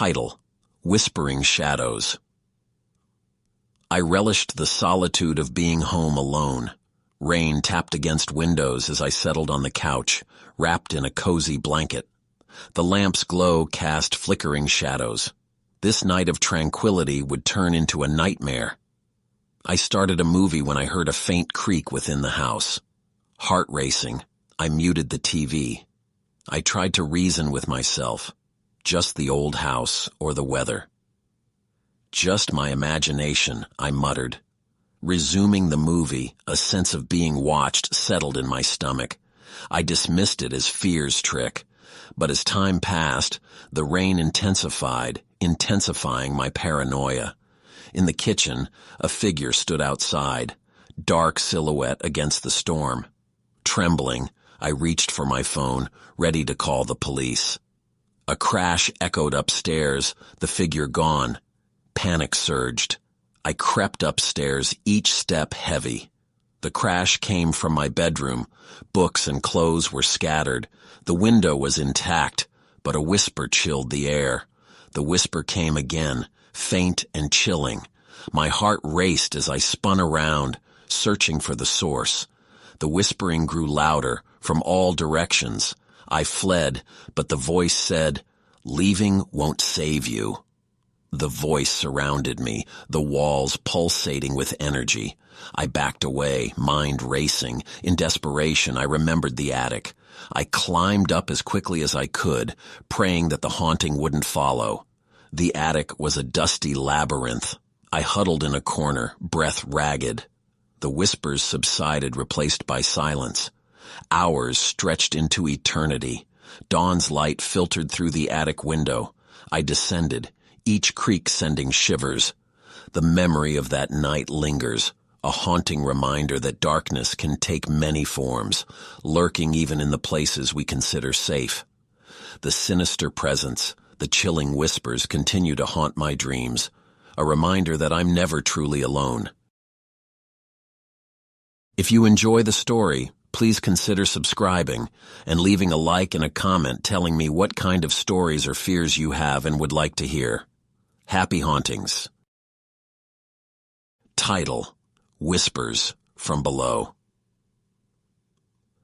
Title: Whispering Shadows. I relished the solitude of being home alone. Rain tapped against windows as I settled on the couch, wrapped in a cozy blanket. The lamp's glow cast flickering shadows. This night of tranquility would turn into a nightmare. I started a movie when I heard a faint creak within the house. Heart racing, I muted the TV. I tried to reason with myself. Just the old house or the weather. Just my imagination, I muttered. Resuming the movie, a sense of being watched settled in my stomach. I dismissed it as fear's trick. But as time passed, the rain intensified, intensifying my paranoia. In the kitchen, a figure stood outside, dark silhouette against the storm. Trembling, I reached for my phone, ready to call the police. A crash echoed upstairs, the figure gone. Panic surged. I crept upstairs, each step heavy. The crash came from my bedroom. Books and clothes were scattered. The window was intact, but a whisper chilled the air. The whisper came again, faint and chilling. My heart raced as I spun around, searching for the source. The whispering grew louder, from all directions. I fled, but the voice said, "Leaving won't save you." The voice surrounded me, the walls pulsating with energy. I backed away, mind racing. In desperation, I remembered the attic. I climbed up as quickly as I could, praying that the haunting wouldn't follow. The attic was a dusty labyrinth. I huddled in a corner, breath ragged. The whispers subsided, replaced by silence. Hours stretched into eternity. Dawn's light filtered through the attic window. I descended, each creak sending shivers. The memory of that night lingers, a haunting reminder that darkness can take many forms, lurking even in the places we consider safe. The sinister presence, the chilling whispers continue to haunt my dreams, a reminder that I'm never truly alone. If you enjoy the story, please consider subscribing and leaving a like and a comment telling me what kind of stories or fears you have and would like to hear. Happy hauntings. Title: Whispers from Below.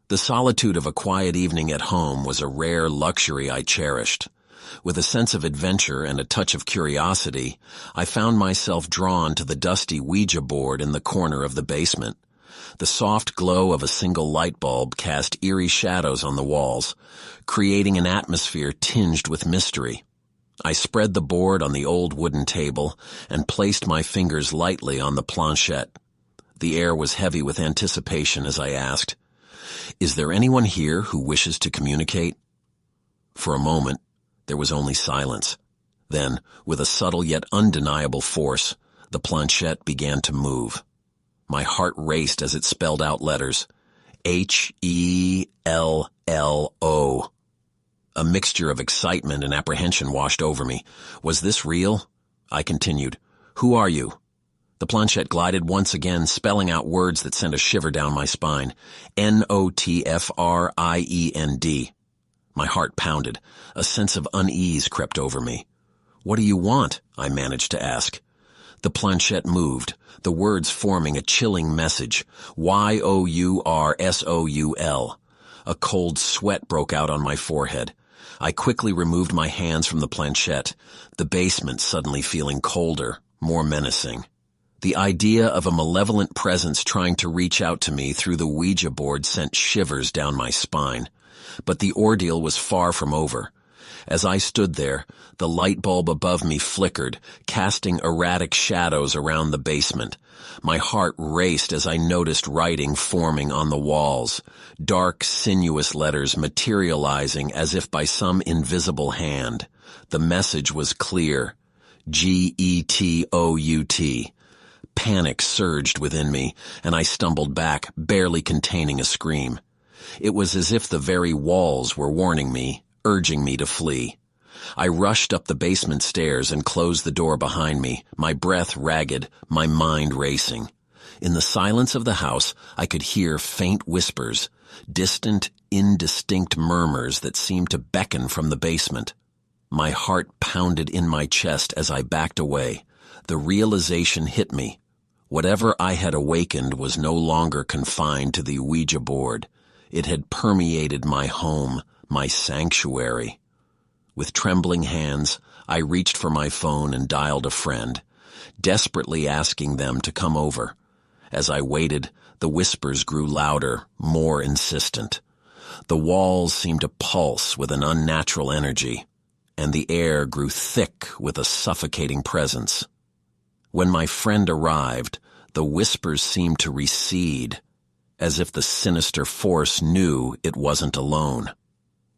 The solitude of a quiet evening at home was a rare luxury I cherished. With a sense of adventure and a touch of curiosity, I found myself drawn to the dusty Ouija board in the corner of the basement. The soft glow of a single light bulb cast eerie shadows on the walls, creating an atmosphere tinged with mystery. I spread the board on the old wooden table and placed my fingers lightly on the planchette. The air was heavy with anticipation as I asked, "Is there anyone here who wishes to communicate?" For a moment, there was only silence. Then, with a subtle yet undeniable force, the planchette began to move. My heart raced as it spelled out letters. H-E-L-L-O. A mixture of excitement and apprehension washed over me. Was this real? I continued. "Who are you?" The planchette glided once again, spelling out words that sent a shiver down my spine. N-O-T-F-R-I-E-N-D. My heart pounded. A sense of unease crept over me. "What do you want?" I managed to ask. The planchette moved, the words forming a chilling message. Y-O-U-R-S-O-U-L. A cold sweat broke out on my forehead. I quickly removed my hands from the planchette, the basement suddenly feeling colder, more menacing. The idea of a malevolent presence trying to reach out to me through the Ouija board sent shivers down my spine. But the ordeal was far from over. As I stood there, the light bulb above me flickered, casting erratic shadows around the basement. My heart raced as I noticed writing forming on the walls, dark, sinuous letters materializing as if by some invisible hand. The message was clear. G-E-T-O-U-T. Panic surged within me, and I stumbled back, barely containing a scream. It was as if the very walls were warning me, urging me to flee. I rushed up the basement stairs and closed the door behind me, my breath ragged, my mind racing. In the silence of the house, I could hear faint whispers, distant, indistinct murmurs that seemed to beckon from the basement. My heart pounded in my chest as I backed away. The realization hit me. Whatever I had awakened was no longer confined to the Ouija board. It had permeated my home, my sanctuary. With trembling hands, I reached for my phone and dialed a friend, desperately asking them to come over. As I waited, the whispers grew louder, more insistent. The walls seemed to pulse with an unnatural energy, and the air grew thick with a suffocating presence. When my friend arrived, the whispers seemed to recede, as if the sinister force knew it wasn't alone.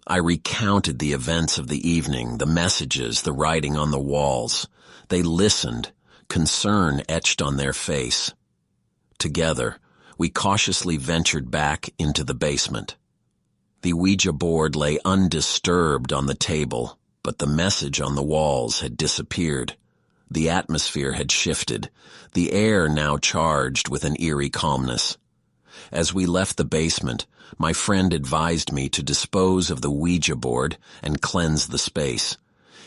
I recounted the events of the evening, the messages, the writing on the walls. They listened, concern etched on their face. Together, we cautiously ventured back into the basement. The Ouija board lay undisturbed on the table, but the message on the walls had disappeared. The atmosphere had shifted, the air now charged with an eerie calmness. As we left the basement, my friend advised me to dispose of the Ouija board and cleanse the space.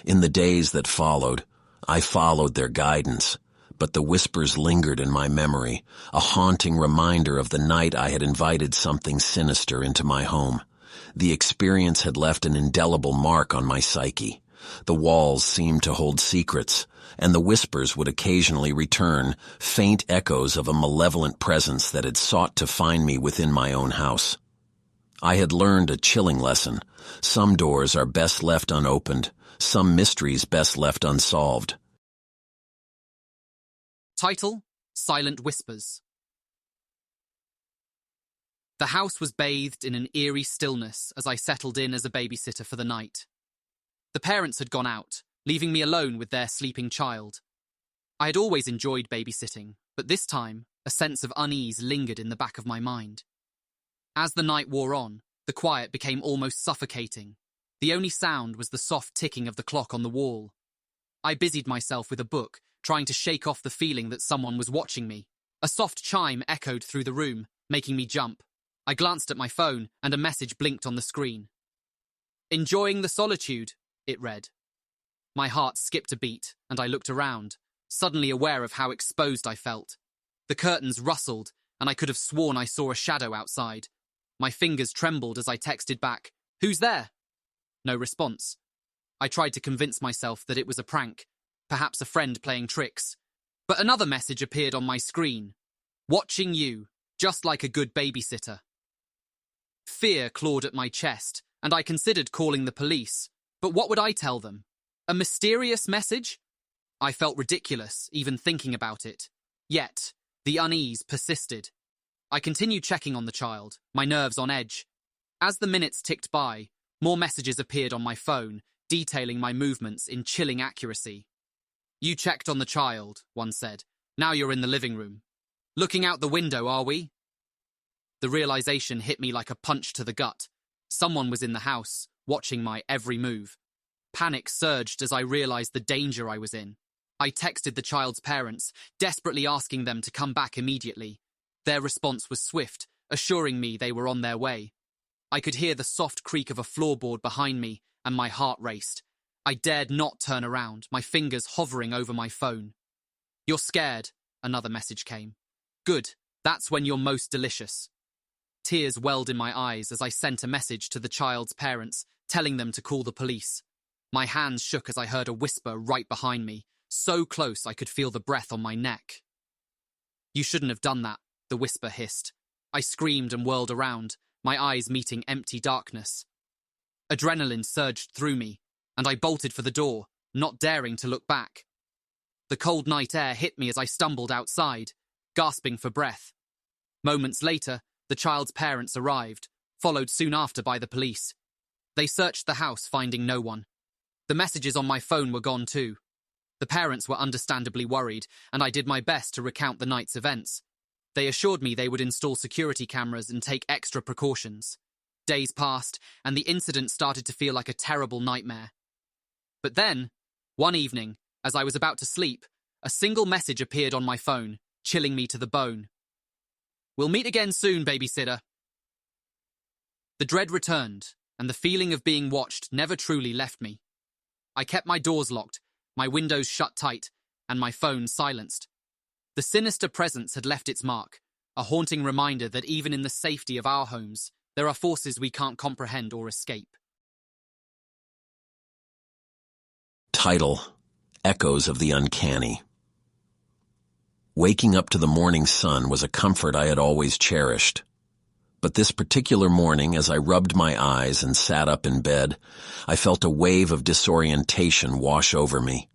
In the days that followed, I followed their guidance, but the whispers lingered in my memory, a haunting reminder of the night I had invited something sinister into my home. The experience had left an indelible mark on my psyche. The walls seemed to hold secrets, and the whispers would occasionally return, faint echoes of a malevolent presence that had sought to find me within my own house. I had learned a chilling lesson. Some doors are best left unopened, some mysteries best left unsolved. Title: Silent Whispers. The house was bathed in an eerie stillness as I settled in as a babysitter for the night. The parents had gone out, leaving me alone with their sleeping child. I had always enjoyed babysitting, but this time, a sense of unease lingered in the back of my mind. As the night wore on, the quiet became almost suffocating. The only sound was the soft ticking of the clock on the wall. I busied myself with a book, trying to shake off the feeling that someone was watching me. A soft chime echoed through the room, making me jump. I glanced at my phone, and a message blinked on the screen. "Enjoying the solitude," it read. My heart skipped a beat, and I looked around, suddenly aware of how exposed I felt. The curtains rustled, and I could have sworn I saw a shadow outside. My fingers trembled as I texted back, "Who's there?" No response. I tried to convince myself that it was a prank, perhaps a friend playing tricks. But another message appeared on my screen. "Watching you, just like a good babysitter." Fear clawed at my chest, and I considered calling the police. But what would I tell them? A mysterious message? I felt ridiculous, even thinking about it. Yet, the unease persisted. I continued checking on the child, my nerves on edge. As the minutes ticked by, more messages appeared on my phone, detailing my movements in chilling accuracy. "You checked on the child," one said. "Now you're in the living room. Looking out the window, are we?" The realization hit me like a punch to the gut. Someone was in the house, watching my every move. Panic surged as I realized the danger I was in. I texted the child's parents, desperately asking them to come back immediately. Their response was swift, assuring me they were on their way. I could hear the soft creak of a floorboard behind me, and my heart raced. I dared not turn around, my fingers hovering over my phone. "You're scared," another message came. "Good, that's when you're most delicious." Tears welled in my eyes as I sent a message to the child's parents, telling them to call the police. My hands shook as I heard a whisper right behind me, so close I could feel the breath on my neck. "You shouldn't have done that," the whisper hissed. I screamed and whirled around, my eyes meeting empty darkness. Adrenaline surged through me, and I bolted for the door, not daring to look back. The cold night air hit me as I stumbled outside, gasping for breath. Moments later, the child's parents arrived, followed soon after by the police. They searched the house, finding no one. The messages on my phone were gone too. The parents were understandably worried, and I did my best to recount the night's events. They assured me they would install security cameras and take extra precautions. Days passed, and the incident started to feel like a terrible nightmare. But then, one evening, as I was about to sleep, a single message appeared on my phone, chilling me to the bone. "We'll meet again soon, babysitter." The dread returned, and the feeling of being watched never truly left me. I kept my doors locked, my windows shut tight, and my phone silenced. The sinister presence had left its mark, a haunting reminder that even in the safety of our homes, there are forces we can't comprehend or escape. Title: Echoes of the Uncanny. Waking up to the morning sun was a comfort I had always cherished. But this particular morning, as I rubbed my eyes and sat up in bed, I felt a wave of disorientation wash over me.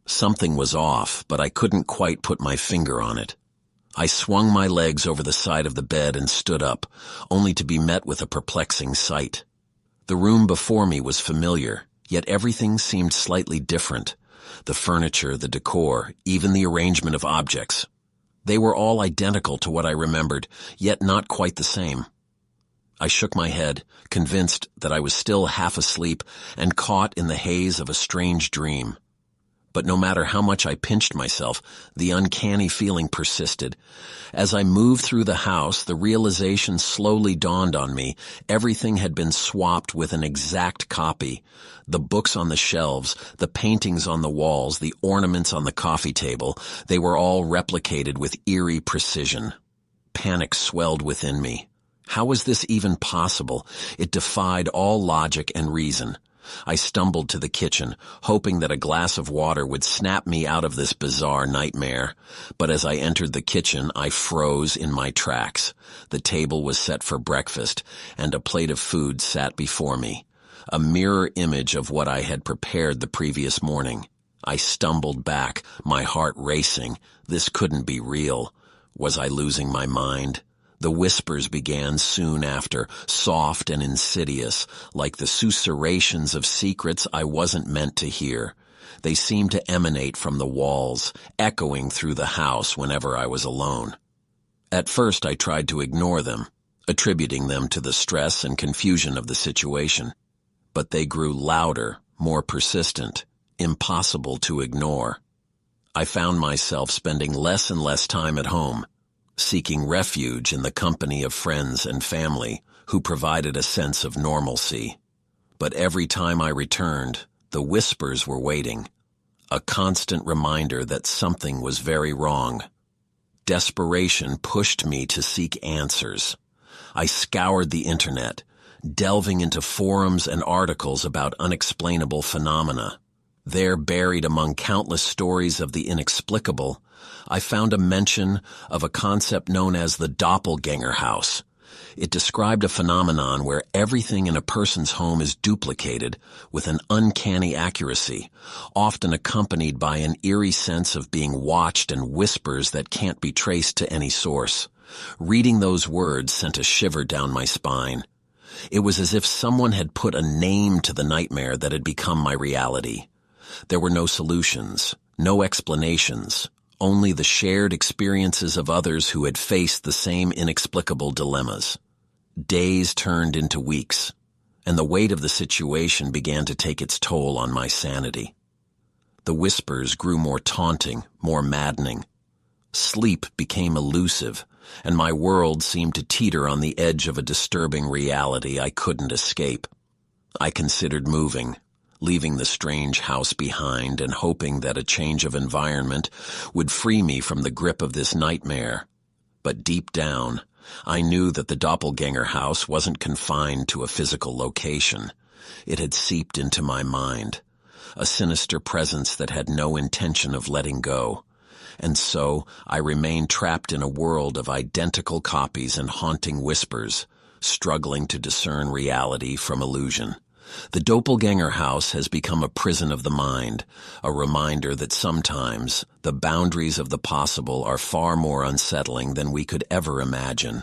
Something was off, but I couldn't quite put my finger on it. I swung my legs over the side of the bed and stood up, only to be met with a perplexing sight. The room before me was familiar, yet everything seemed slightly different. The furniture, the decor, even the arrangement of objects. They were all identical to what I remembered, yet not quite the same. I shook my head, convinced that I was still half asleep and caught in the haze of a strange dream. But no matter how much I pinched myself, the uncanny feeling persisted. As I moved through the house, the realization slowly dawned on me. Everything had been swapped with an exact copy. The books on the shelves, the paintings on the walls, the ornaments on the coffee table, they were all replicated with eerie precision. Panic swelled within me. How was this even possible? It defied all logic and reason. I stumbled to the kitchen, hoping that a glass of water would snap me out of this bizarre nightmare. But as I entered the kitchen, I froze in my tracks. The table was set for breakfast, and a plate of food sat before me, a mirror image of what I had prepared the previous morning. I stumbled back, my heart racing. This couldn't be real. Was I losing my mind? The whispers began soon after, soft and insidious, like the susurrations of secrets I wasn't meant to hear. They seemed to emanate from the walls, echoing through the house whenever I was alone. At first I tried to ignore them, attributing them to the stress and confusion of the situation. But they grew louder, more persistent, impossible to ignore. I found myself spending less and less time at home, seeking refuge in the company of friends and family who provided a sense of normalcy. But every time I returned, the whispers were waiting, a constant reminder that something was very wrong. Desperation pushed me to seek answers. I scoured the internet, delving into forums and articles about unexplainable phenomena. There, buried among countless stories of the inexplicable, I found a mention of a concept known as the doppelganger house. It described a phenomenon where everything in a person's home is duplicated with an uncanny accuracy, often accompanied by an eerie sense of being watched and whispers that can't be traced to any source. Reading those words sent a shiver down my spine. It was as if someone had put a name to the nightmare that had become my reality. There were no solutions, no explanations, only the shared experiences of others who had faced the same inexplicable dilemmas. Days turned into weeks, and the weight of the situation began to take its toll on my sanity. The whispers grew more taunting, more maddening. Sleep became elusive, and my world seemed to teeter on the edge of a disturbing reality I couldn't escape. I considered moving, leaving the strange house behind and hoping that a change of environment would free me from the grip of this nightmare. But deep down, I knew that the doppelganger house wasn't confined to a physical location. It had seeped into my mind, a sinister presence that had no intention of letting go. And so I remained trapped in a world of identical copies and haunting whispers, struggling to discern reality from illusion. The doppelganger house has become a prison of the mind, a reminder that sometimes the boundaries of the possible are far more unsettling than we could ever imagine.